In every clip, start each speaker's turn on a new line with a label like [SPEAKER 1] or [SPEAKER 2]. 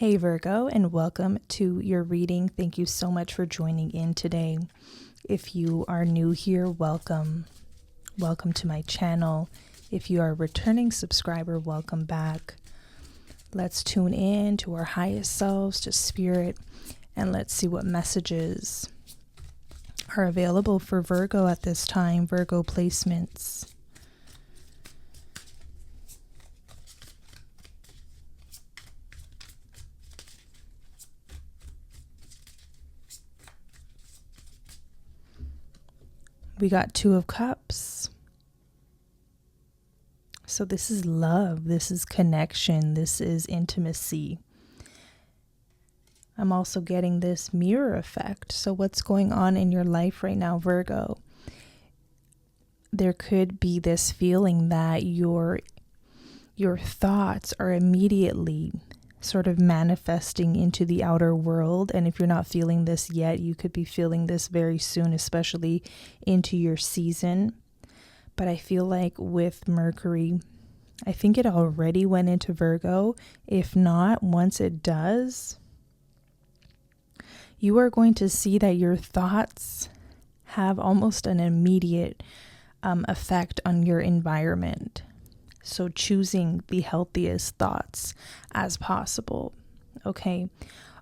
[SPEAKER 1] Hey Virgo, and welcome to your reading. Thank you so much for joining in today. If you are new here, welcome. Welcome to my channel. If you are a returning subscriber, welcome back. Let's tune in to our highest selves, to spirit, and let's see what messages are available for Virgo at this time. Virgo placements. We got Two of Cups. So this is love. This is connection. This is intimacy. I'm also getting this mirror effect. So what's going on in your life right now, Virgo? There could be this feeling that your thoughts are immediately sort of manifesting into the outer world. And if you're not feeling this yet, you could be feeling this very soon, especially into your season. But I feel like with Mercury, I think it already went into Virgo. If not, once it does, you are going to see that your thoughts have almost an immediate effect on your environment. So choosing the healthiest thoughts as possible, okay?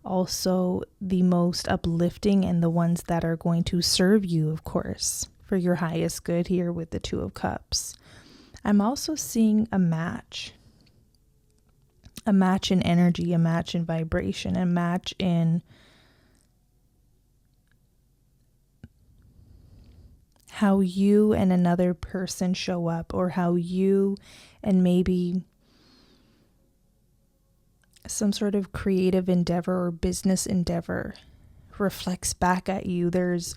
[SPEAKER 1] Also, the most uplifting and the ones that are going to serve you, of course, for your highest good here with the Two of Cups. I'm also seeing a match in energy, a match in vibration, a match in how you and another person show up, or how you and maybe some sort of creative endeavor or business endeavor reflects back at you. There's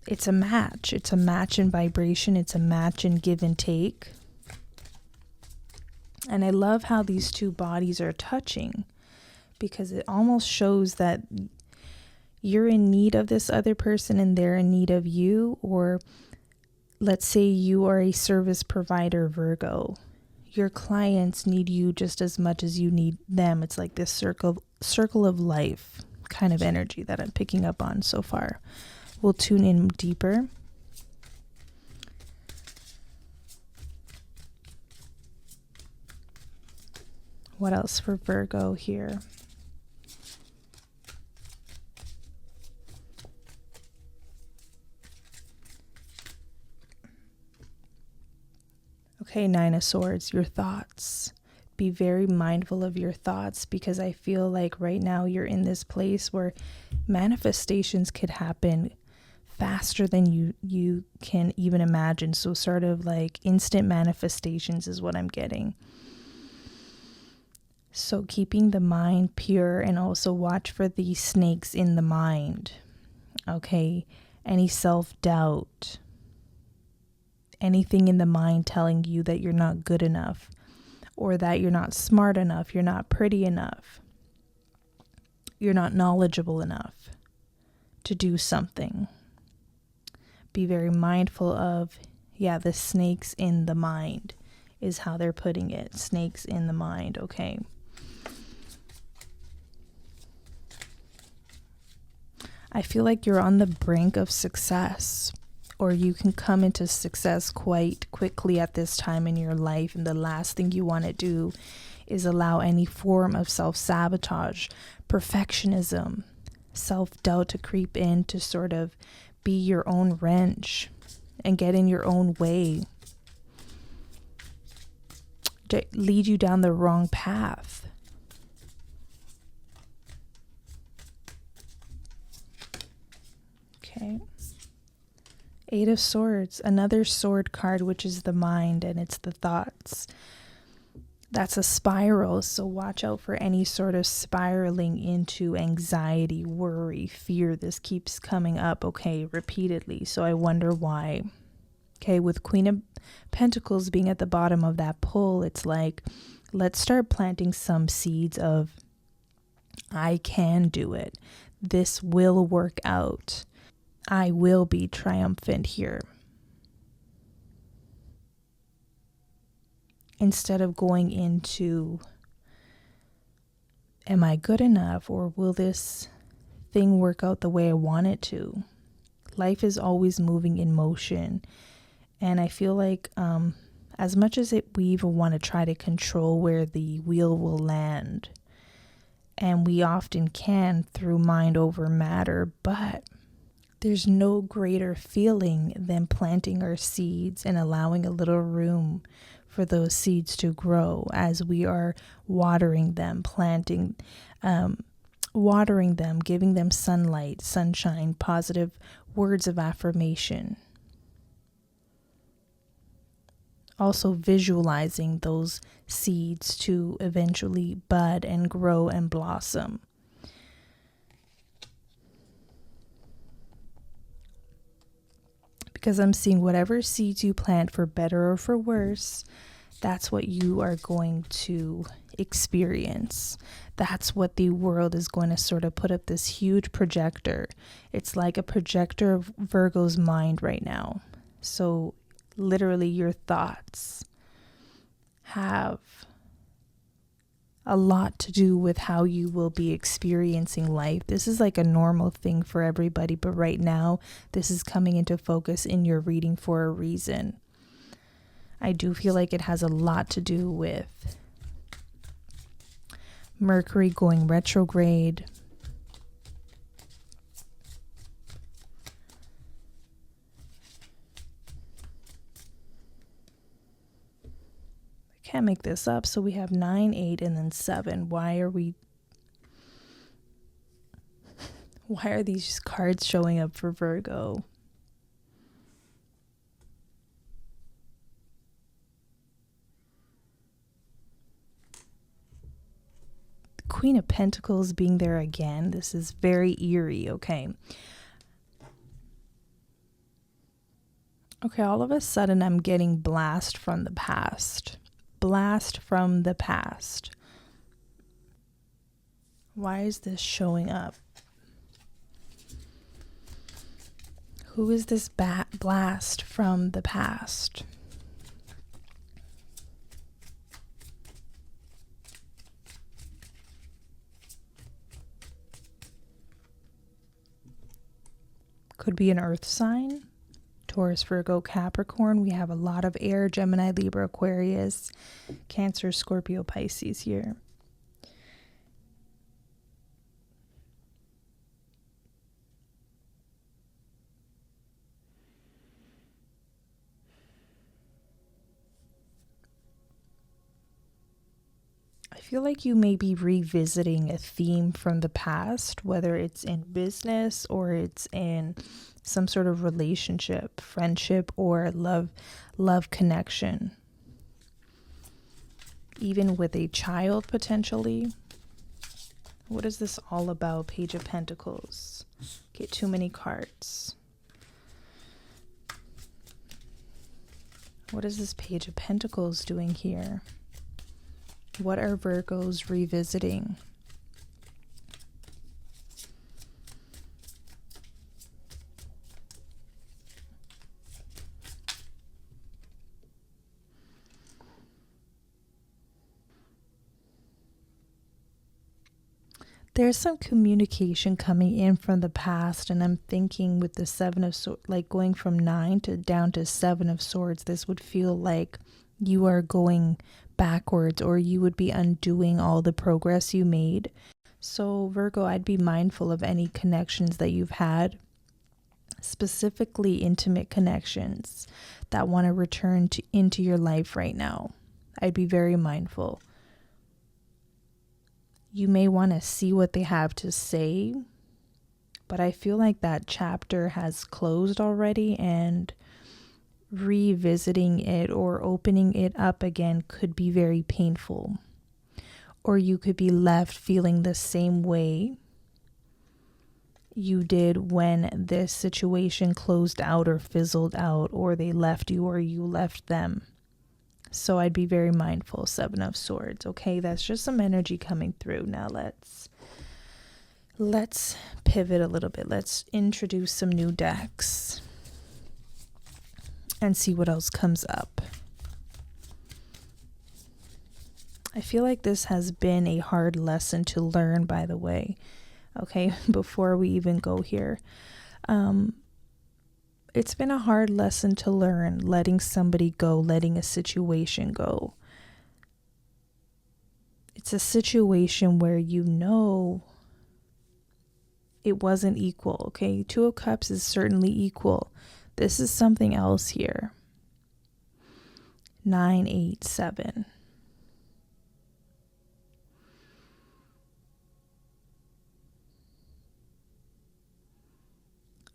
[SPEAKER 1] it's a match. It's a match in vibration. It's a match in give and take. And I love how these two bodies are touching, because it almost shows that you're in need of this other person and they're in need of you. Or let's say you are a service provider, Virgo. Your clients need you just as much as you need them. It's like this circle of life kind of energy that I'm picking up on so far. We'll tune in deeper. What else for Virgo here? Okay, Nine of Swords, your thoughts. Be very mindful of your thoughts, because I feel like right now you're in this place where manifestations could happen faster than you can even imagine. So sort of like instant manifestations is what I'm getting. So keeping the mind pure, and also watch for the snakes in the mind. Okay, any self-doubt, anything in the mind telling you that you're not good enough, or that you're not smart enough, you're not pretty enough, you're not knowledgeable enough to do something. Be very mindful of, the snakes in the mind is how they're putting it. Snakes in the mind, okay. I feel like you're on the brink of success, or you can come into success quite quickly at this time in your life. And the last thing you want to do is allow any form of self-sabotage, perfectionism, self-doubt to creep in, to sort of be your own wrench and get in your own way, to lead you down the wrong path. Okay. Eight of Swords, another sword card, which is the mind, and it's the thoughts. That's a spiral, so watch out for any sort of spiraling into anxiety, worry, fear. This keeps coming up, okay, repeatedly, so I wonder why. Okay, with Queen of Pentacles being at the bottom of that pull, it's like, let's start planting some seeds of, I can do it. This will work out. I will be triumphant here. Instead of going into Am I good enough, or will this thing work out the way I want it to? Life is always moving in motion. And I feel like as much as we even want to try to control where the wheel will land, and we often can through mind over matter, but there's no greater feeling than planting our seeds and allowing a little room for those seeds to grow as we are watering them, watering them, giving them sunlight, sunshine, positive words of affirmation. Also visualizing those seeds to eventually bud and grow and blossom. Because I'm seeing whatever seeds you plant, for better or for worse, that's what you are going to experience. That's what the world is going to sort of put up this huge projector. It's like a projector of Virgo's mind right now. So literally your thoughts have a lot to do with how you will be experiencing life. This is like a normal thing for everybody, but right now this is coming into focus in your reading for a reason. I do feel like it has a lot to do with Mercury going retrograde. Can't make this up. So we have 9, 8, and then 7. Why are these cards showing up for Virgo? The Queen of Pentacles being there again. This is very eerie, okay? Okay, all of a sudden I'm getting blast from the past. Blast from the past. Why is this showing up? Who is this blast from the past? Could be an earth sign. Taurus, Virgo, Capricorn. We have a lot of air, Gemini, Libra, Aquarius, Cancer, Scorpio, Pisces here. I feel like you may be revisiting a theme from the past, whether it's in business or it's in some sort of relationship, friendship, or love connection. Even with a child, potentially. What is this all about? Page of Pentacles. Get too many cards. What is this Page of Pentacles doing here? What are Virgos revisiting? There's some communication coming in from the past, and I'm thinking with the Seven of Swords, like going from 9 to down to 7 of Swords, this would feel like you are going backwards, or you would be undoing all the progress you made. So Virgo, I'd be mindful of any connections that you've had, specifically intimate connections that want to return into your life right now. I'd be very mindful. You may want to see what they have to say, but I feel like that chapter has closed already, and revisiting it or opening it up again could be very painful. Or you could be left feeling the same way you did when this situation closed out or fizzled out, or they left you or you left them. So I'd be very mindful. 7 of Swords. Okay, that's just some energy coming through. Now let's pivot a little bit. Let's introduce some new decks and see what else comes up. I feel like this has been a hard lesson to learn, by the way. Okay, before we even go here. It's been a hard lesson to learn, letting somebody go, letting a situation go. It's a situation where you know it wasn't equal, okay? Two of Cups is certainly equal. This is something else here. 9, 8, 7.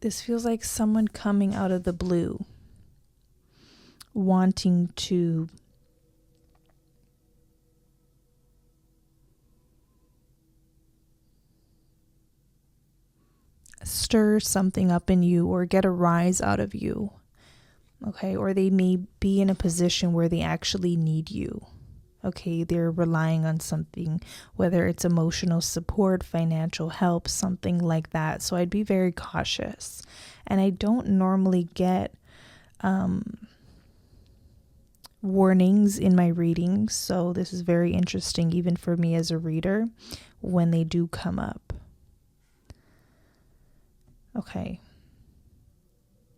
[SPEAKER 1] This feels like someone coming out of the blue, wanting to stir something up in you or get a rise out of you, okay? Or they may be in a position where they actually need you, okay? They're relying on something, whether it's emotional support, financial help, something like that. So I'd be very cautious. And I don't normally get warnings in my readings, so this is very interesting even for me as a reader when they do come up. Okay.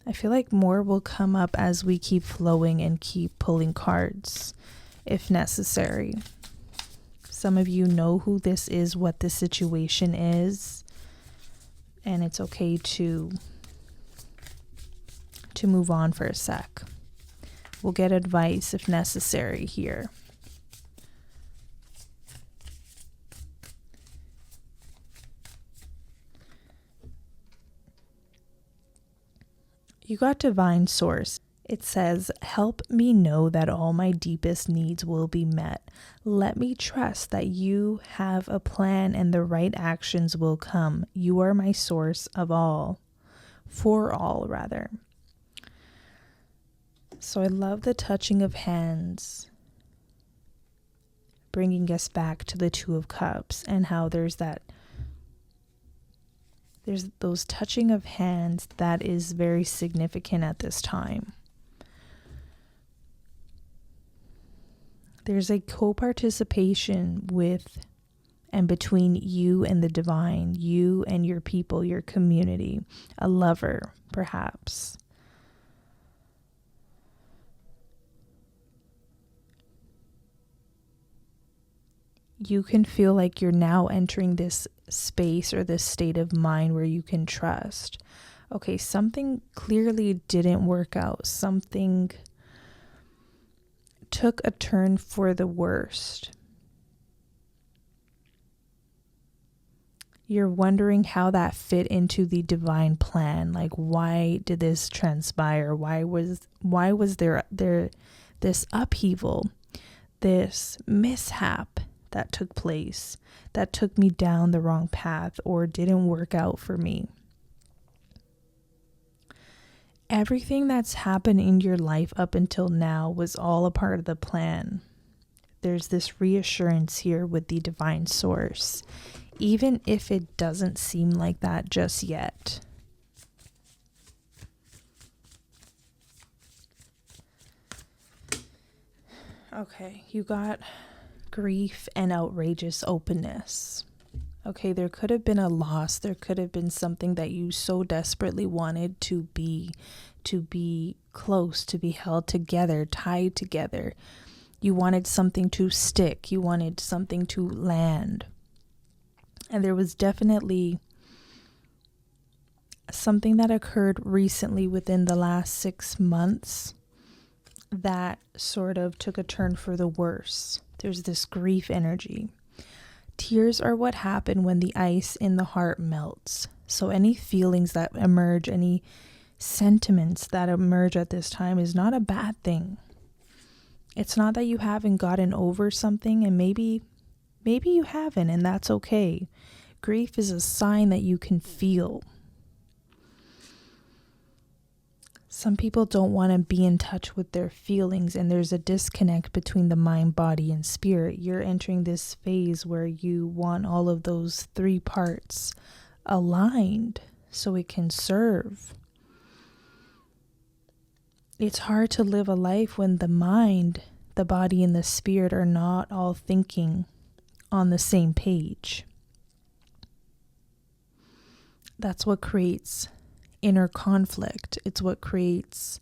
[SPEAKER 1] I feel like more will come up as we keep flowing and keep pulling cards if necessary. Some of you know who this is, what the situation is, and it's okay to move on for a sec. We'll get advice if necessary here. You got Divine Source. It says, help me know that all my deepest needs will be met. Let me trust that you have a plan and the right actions will come. You are my source of all. For all, rather. So I love the touching of hands, bringing us back to the Two of Cups and how there's those touching of hands that is very significant at this time. There's a co-participation with and between you and the divine, you and your people, your community, a lover, perhaps. You can feel like you're now entering this space or this state of mind where you can trust. Okay, something clearly didn't work out. Something took a turn for the worst. You're wondering how that fit into the divine plan. Like, why did this transpire? Why was there this upheaval, this mishap that took place, that took me down the wrong path or didn't work out for me? Everything that's happened in your life up until now was all a part of the plan. There's this reassurance here with the divine source, even if it doesn't seem like that just yet. Okay, you got grief and outrageous openness. Okay, there could have been a loss. There could have been something that you so desperately wanted to be close, to be held together, tied together. You wanted something to stick. You wanted something to land. And there was definitely something that occurred recently within the last 6 months that sort of took a turn for the worse. There's this grief energy. Tears are what happen when the ice in the heart melts. So any feelings that emerge, any sentiments that emerge at this time is not a bad thing. It's not that you haven't gotten over something, and maybe you haven't, and that's okay. Grief is a sign that you can feel. Some people don't want to be in touch with their feelings, and there's a disconnect between the mind, body, and spirit. You're entering this phase where you want all of those 3 parts aligned so it can serve. It's hard to live a life when the mind, the body and the spirit are not all thinking on the same page. That's what creates inner conflict. It's what creates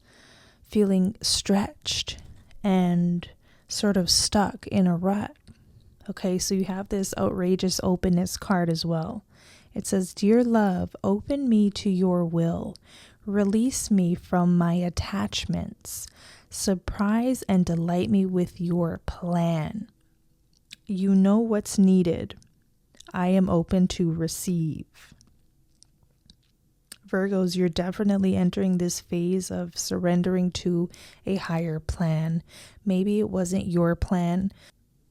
[SPEAKER 1] feeling stretched and sort of stuck in a rut. Okay, so you have this outrageous openness card as well. It says, "Dear love, open me to your will. Release me from my attachments. Surprise and delight me with your plan. You know what's needed. I am open to receive." Virgos, you're definitely entering this phase of surrendering to a higher plan. Maybe it wasn't your plan.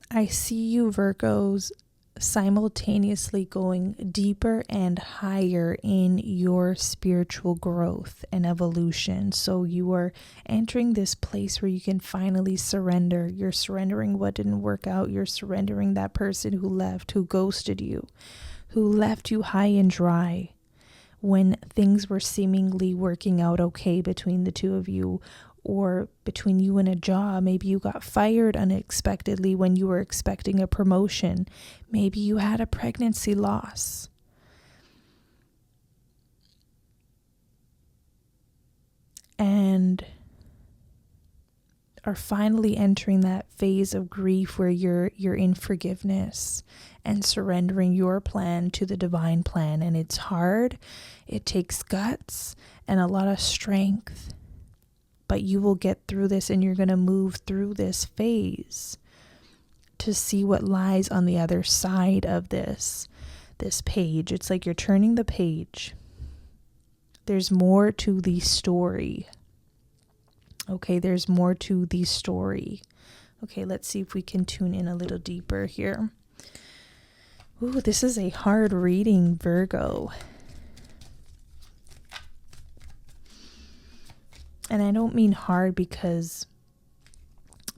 [SPEAKER 1] I see you, Virgos, simultaneously going deeper and higher in your spiritual growth and evolution. So you are entering this place where you can finally surrender. You're surrendering what didn't work out. You're surrendering that person who left, who ghosted you, who left you high and dry when things were seemingly working out okay between the two of you, or between you and a job. Maybe you got fired unexpectedly when you were expecting a promotion. Maybe you had a pregnancy loss. And are finally entering that phase of grief where you're in forgiveness and surrendering your plan to the divine plan. And it's hard. It takes guts and a lot of strength. But you will get through this, and you're going to move through this phase to see what lies on the other side of this page. It's like you're turning the page. There's more to the story. Okay, there's more to the story. Okay, let's see if we can tune in a little deeper here. Ooh, this is a hard reading, Virgo. And I don't mean hard because,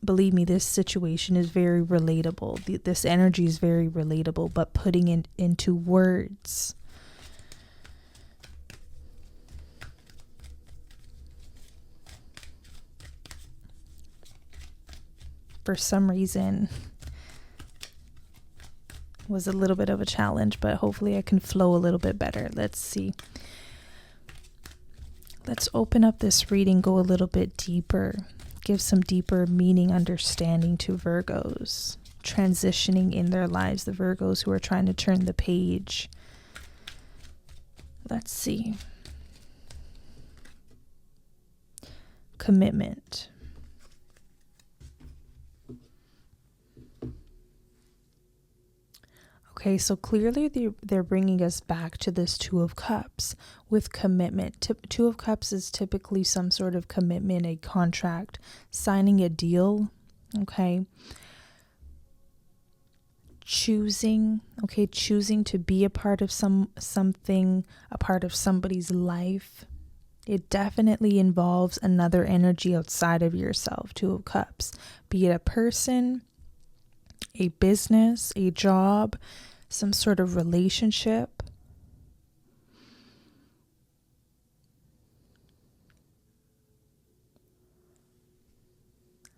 [SPEAKER 1] believe me, this situation is very relatable. This energy is very relatable, but putting it into words. For some reason, was a little bit of a challenge, but hopefully I can flow a little bit better. Let's see. Let's open up this reading, go a little bit deeper, give some deeper meaning, understanding to Virgos transitioning in their lives, the Virgos who are trying to turn the page. Let's see. Commitment. Okay, so clearly they're bringing us back to this Two of Cups with commitment. Two of Cups is typically some sort of commitment, a contract, signing a deal, okay? Choosing to be a part of something, a part of somebody's life. It definitely involves another energy outside of yourself, Two of Cups, be it a person, a business, a job, some sort of relationship.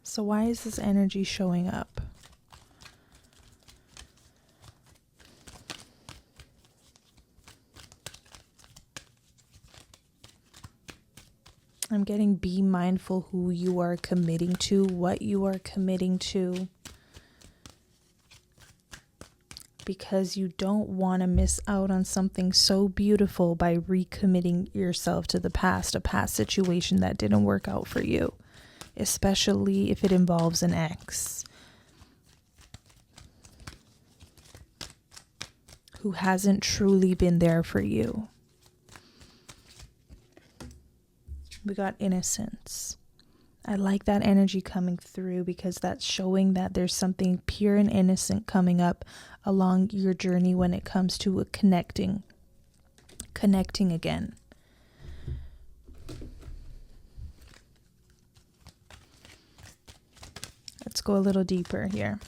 [SPEAKER 1] So why is this energy showing up? I'm getting be mindful who you are committing to, what you are committing to. Because you don't want to miss out on something so beautiful by recommitting yourself to the past, a past situation that didn't work out for you, especially if it involves an ex who hasn't truly been there for you. We got innocence. I like that energy coming through because that's showing that there's something pure and innocent coming up along your journey when it comes to connecting again. Let's go a little deeper here.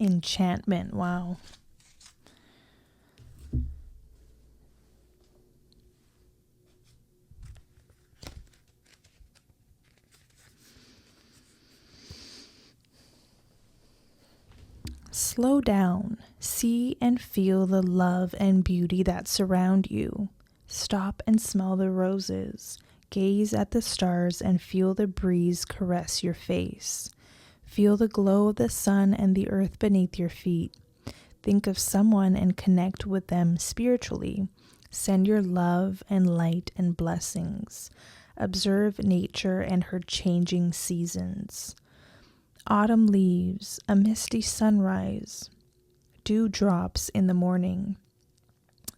[SPEAKER 1] Enchantment. Wow. Slow down. See and feel the love and beauty that surround you. Stop and smell the roses. Gaze at the stars and feel the breeze caress your face. Feel the glow of the sun and the earth beneath your feet. Think of someone and connect with them spiritually. Send your love and light and blessings. Observe nature and her changing seasons. Autumn leaves, a misty sunrise, dewdrops in the morning,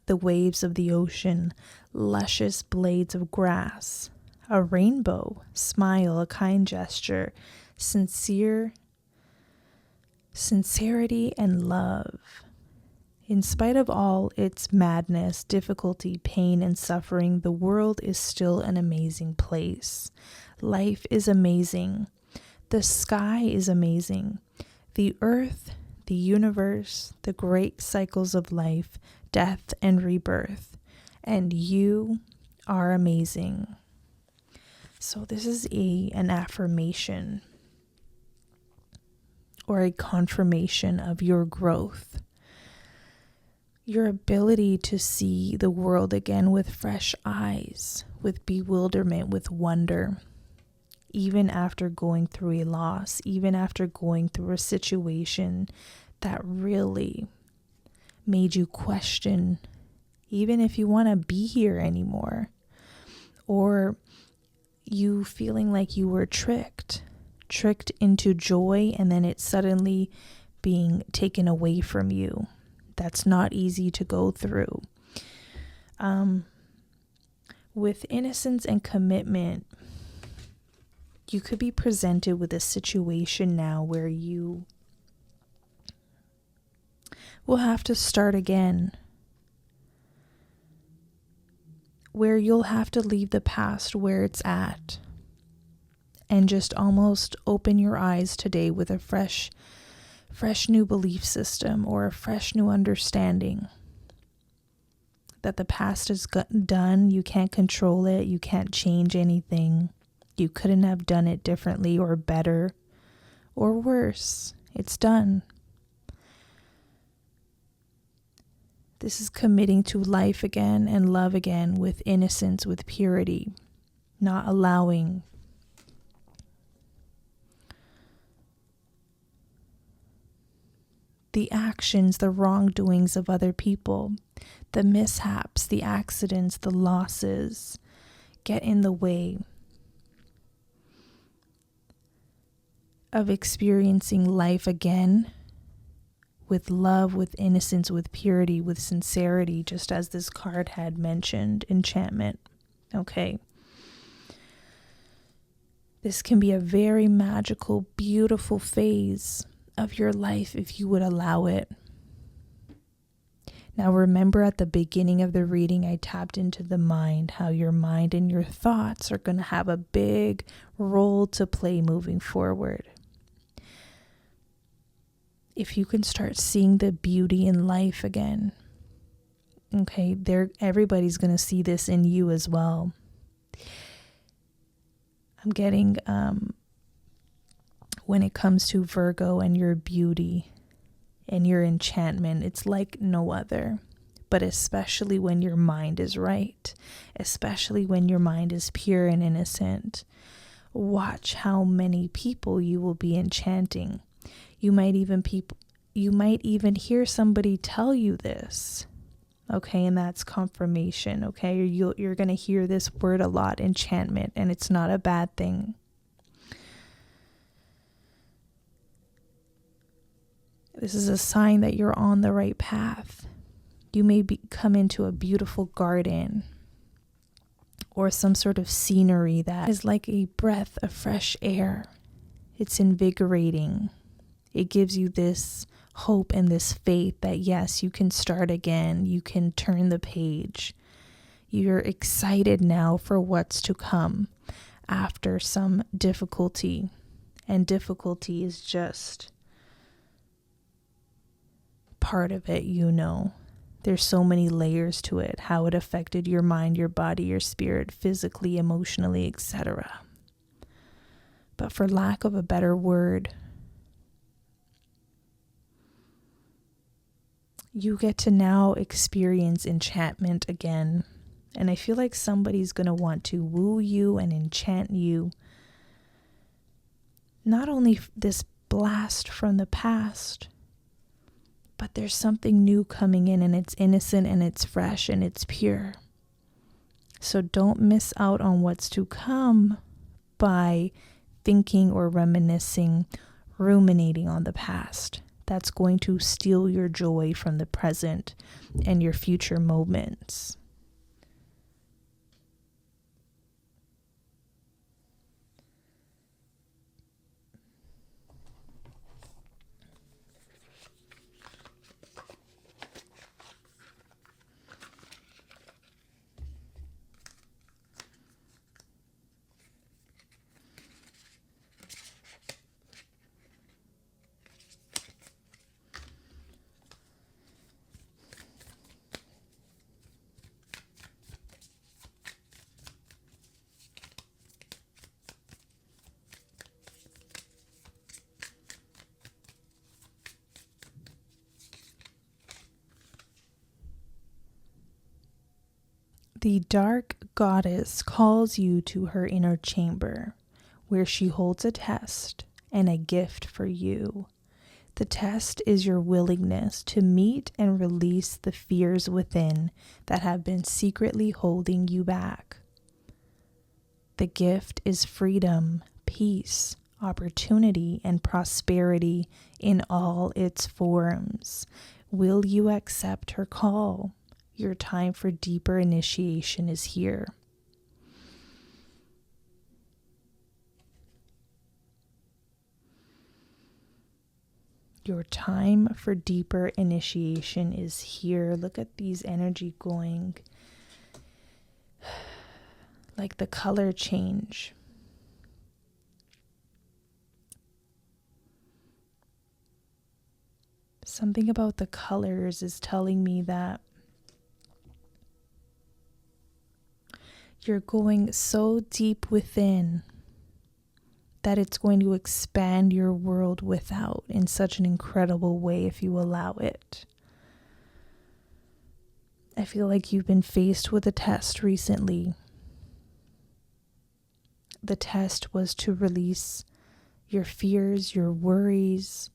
[SPEAKER 1] the waves of the ocean, luscious blades of grass, a rainbow, smile, a kind gesture, sincerity and love. In spite of all its madness, difficulty, pain, and suffering, the world is still an amazing place. Life is amazing. The sky is amazing. The earth, the universe, the great cycles of life, death and rebirth. And you are amazing. So this is an affirmation or a confirmation of your growth. Your ability to see the world again with fresh eyes, with bewilderment, with wonder. Even after going through a loss, even after going through a situation that really made you question even if you want to be here anymore, or you feeling like you were tricked into joy and then it suddenly being taken away from you. That's not easy to go through. With innocence and commitment, you could be presented with a situation now where you will have to start again, where you'll have to leave the past where it's at and just almost open your eyes today with a fresh new belief system or a fresh new understanding that the past is done. You can't control it. You can't change anything. You couldn't have done it differently or better or worse. It's done. This is committing to life again and love again with innocence, with purity, not allowing the actions, the wrongdoings of other people, the mishaps, the accidents, the losses get in the way of experiencing life again with love, with innocence, with purity, with sincerity, just as this card had mentioned, enchantment. Okay. This can be a very magical, beautiful phase of your life if you would allow it. Now remember, at the beginning of the reading, I tapped into the mind, how your mind and your thoughts are going to have a big role to play moving forward. If you can start seeing the beauty in life again, okay, everybody's going to see this in you as well. I'm getting, when it comes to Virgo and your beauty and your enchantment, it's like no other. But especially when your mind is right, especially when your mind is pure and innocent, watch how many people you will be enchanting. You might even hear somebody tell you this, okay, and that's confirmation, okay? You're going to hear this word a lot, enchantment, and it's not a bad thing. This is a sign that you're on the right path. You may come into a beautiful garden or some sort of scenery that is like a breath of fresh air. It's invigorating. It gives you this hope and this faith that yes, you can start again. You can turn the page. You're excited now for what's to come after some difficulty. And difficulty is just part of it, you know. There's so many layers to it, how it affected your mind, your body, your spirit, physically, emotionally, etc. But for lack of a better word, You get to now experience enchantment again. And I feel like somebody's going to want to woo you and enchant you. Not only this blast from the past, but there's something new coming in, and it's innocent and it's fresh and it's pure. So don't miss out on what's to come by thinking or reminiscing, ruminating on the past. That's going to steal your joy from the present and your future moments. The dark goddess calls you to her inner chamber, where she holds a test and a gift for you. The test is your willingness to meet and release the fears within that have been secretly holding you back. The gift is freedom, peace, opportunity, and prosperity in all its forms. Will you accept her call? Your time for deeper initiation is here. Your time for deeper initiation is here. Look at these energy going. Like the color change. Something about the colors is telling me that you're going so deep within that it's going to expand your world without in such an incredible way if you allow it. I feel like you've been faced with a test recently. The test was to release your fears, your worries,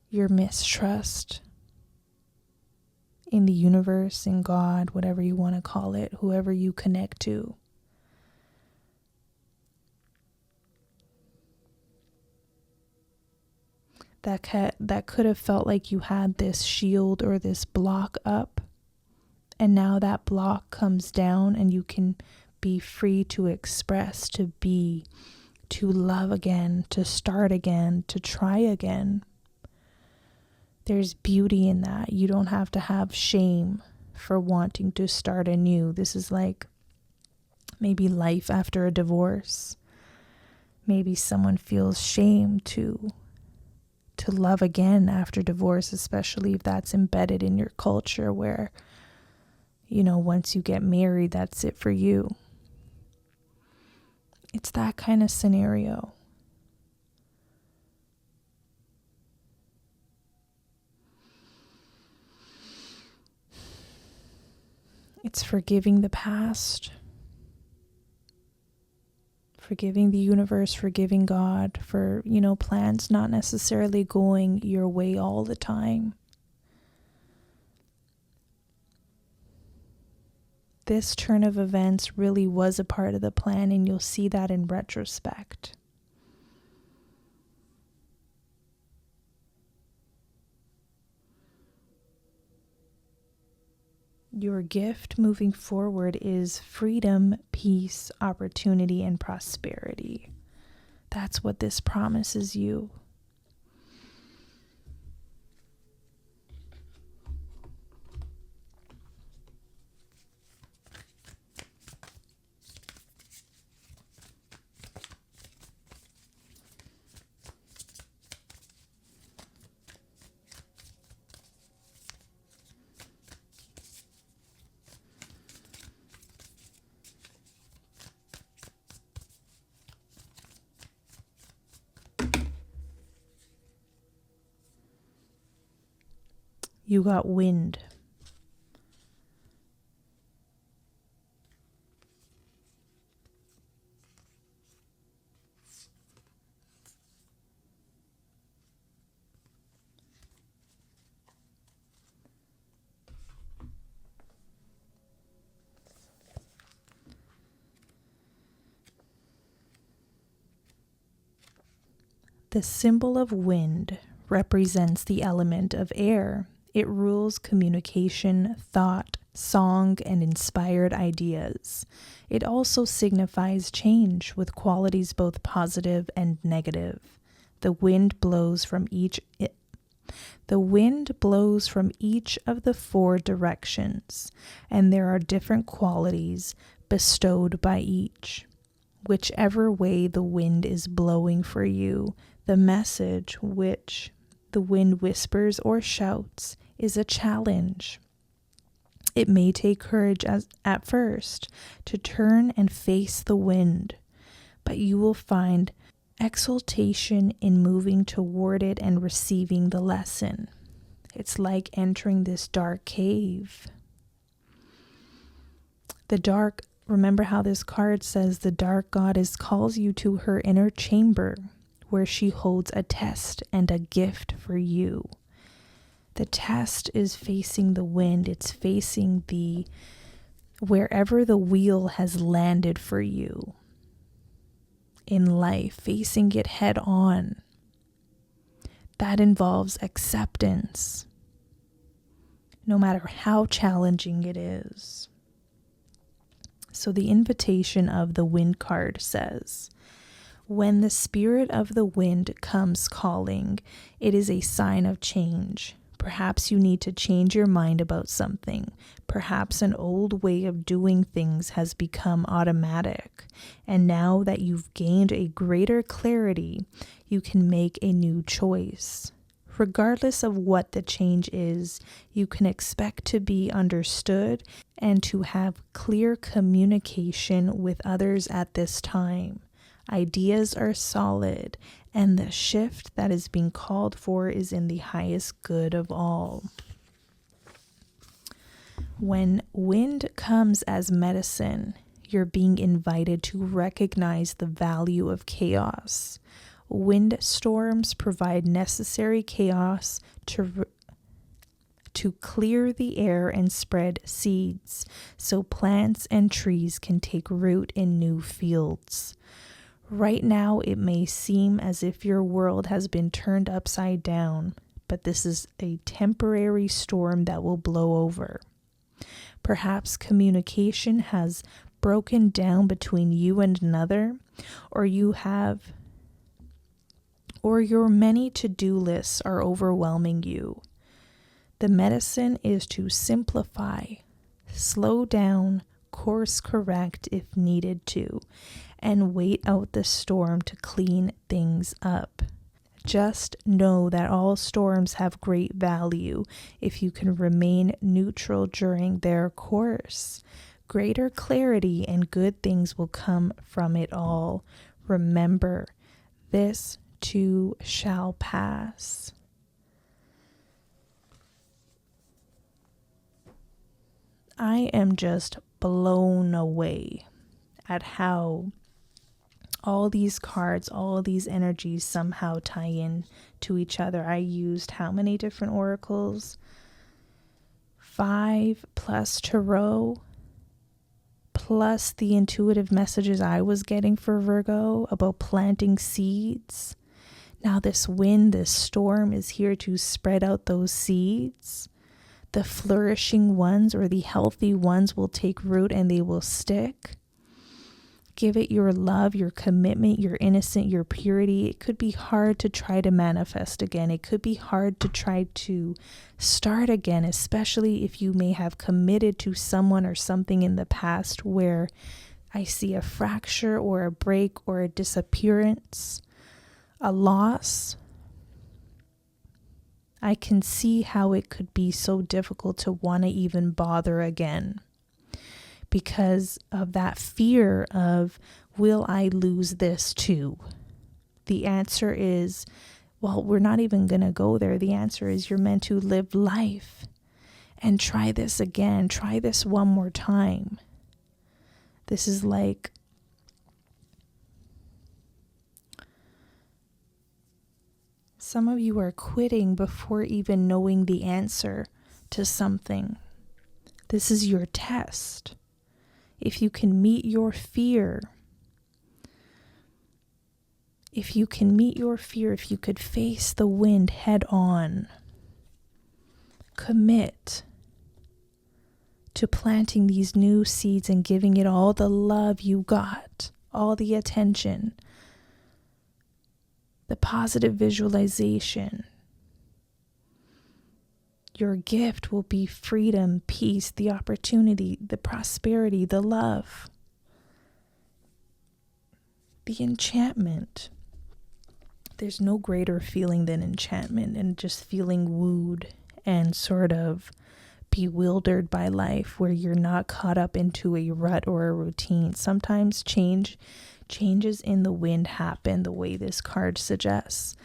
[SPEAKER 1] your mistrust in the universe, in God, whatever you want to call it, whoever you connect to. That could have felt like you had this shield or this block up, and now that block comes down and you can be free to express, to be, to love again, to start again, to try again. There's beauty in that. You don't have to have shame for wanting to start anew. This is like maybe life after a divorce. Maybe someone feels shame to love again after divorce, especially if that's embedded in your culture where, once you get married, that's it for you. It's that kind of scenario. It's forgiving the past, forgiving the universe, forgiving God for, plans not necessarily going your way all the time. This turn of events really was a part of the plan, and you'll see that in retrospect. Your gift moving forward is freedom, peace, opportunity, and prosperity. That's what this promises you. You got wind. The symbol of wind represents the element of air. It rules communication, thought, song, and inspired ideas. It also signifies change with qualities both positive and negative. The wind blows from each of the four directions, and there are different qualities bestowed by each. Whichever way the wind is blowing for you, the message which the wind whispers or shouts is a challenge. It may take courage at first to turn and face the wind, but you will find exultation in moving toward it and receiving the lesson. It's like entering this dark cave. Remember how this card says the dark goddess calls you to her inner chamber, where she holds a test and a gift for you. The test is facing the wind. It's facing wherever the wheel has landed for you in life, facing it head on. That involves acceptance, no matter how challenging it is. So the invitation of the wind card says, when the spirit of the wind comes calling, it is a sign of change. Perhaps you need to change your mind about something. Perhaps an old way of doing things has become automatic. And now that you've gained a greater clarity, you can make a new choice. Regardless of what the change is, you can expect to be understood and to have clear communication with others at this time. Ideas are solid, and the shift that is being called for is in the highest good of all. When wind comes as medicine, you're being invited to recognize the value of chaos. Wind storms provide necessary chaos to clear the air and spread seeds, so plants and trees can take root in new fields. Right now, it may seem as if your world has been turned upside down, but this is a temporary storm that will blow over. Perhaps communication has broken down between you and another, or your many to-do lists are overwhelming you. The medicine is to simplify, slow down, course correct if needed to, and wait out the storm to clean things up. Just know that all storms have great value if you can remain neutral during their course. Greater clarity and good things will come from it all. Remember, this too shall pass. I am just blown away at how all these cards, all these energies somehow tie in to each other. I used how many different oracles? 5 plus tarot, plus the intuitive messages I was getting for Virgo about planting seeds. Now this wind, this storm is here to spread out those seeds. The flourishing ones or the healthy ones will take root and they will stick. Give it your love, your commitment, your innocence, your purity. It could be hard to try to manifest again. It could be hard to try to start again, especially if you may have committed to someone or something in the past where I see a fracture or a break or a disappearance, a loss. I can see how it could be so difficult to want to even bother again, because of that fear of, will I lose this too? The answer is, Well, we're not even going to go there. The answer is you're meant to live life and try this again. Try this one more time. This is like some of you are quitting before even knowing the answer to something. This is your test. If you can meet your fear, if you could face the wind head on, commit to planting these new seeds and giving it all the love you got, all the attention, the positive visualization. Your gift will be freedom, peace, the opportunity, the prosperity, the love, the enchantment. There's no greater feeling than enchantment and just feeling wooed and sort of bewildered by life, where you're not caught up into a rut or a routine. Sometimes changes in the wind happen the way this card suggests,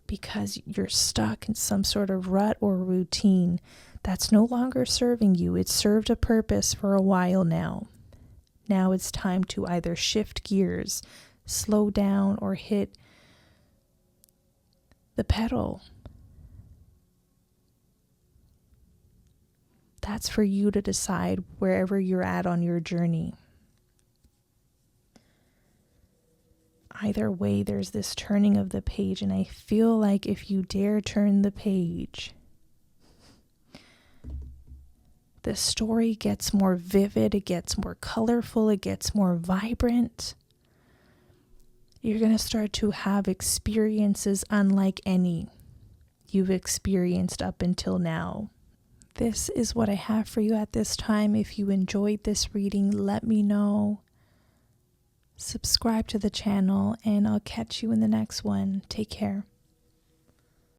[SPEAKER 1] because you're stuck in some sort of rut or routine that's no longer serving you. It served a purpose for a while now. Now it's time to either shift gears, slow down, or hit the pedal. That's for you to decide wherever you're at on your journey. Either way, there's this turning of the page, and I feel like if you dare turn the page, the story gets more vivid, it gets more colorful, it gets more vibrant. You're going to start to have experiences unlike any you've experienced up until now. This is what I have for you at this time. If you enjoyed this reading, let me know. Subscribe to the channel, and I'll catch you in the next one. Take care.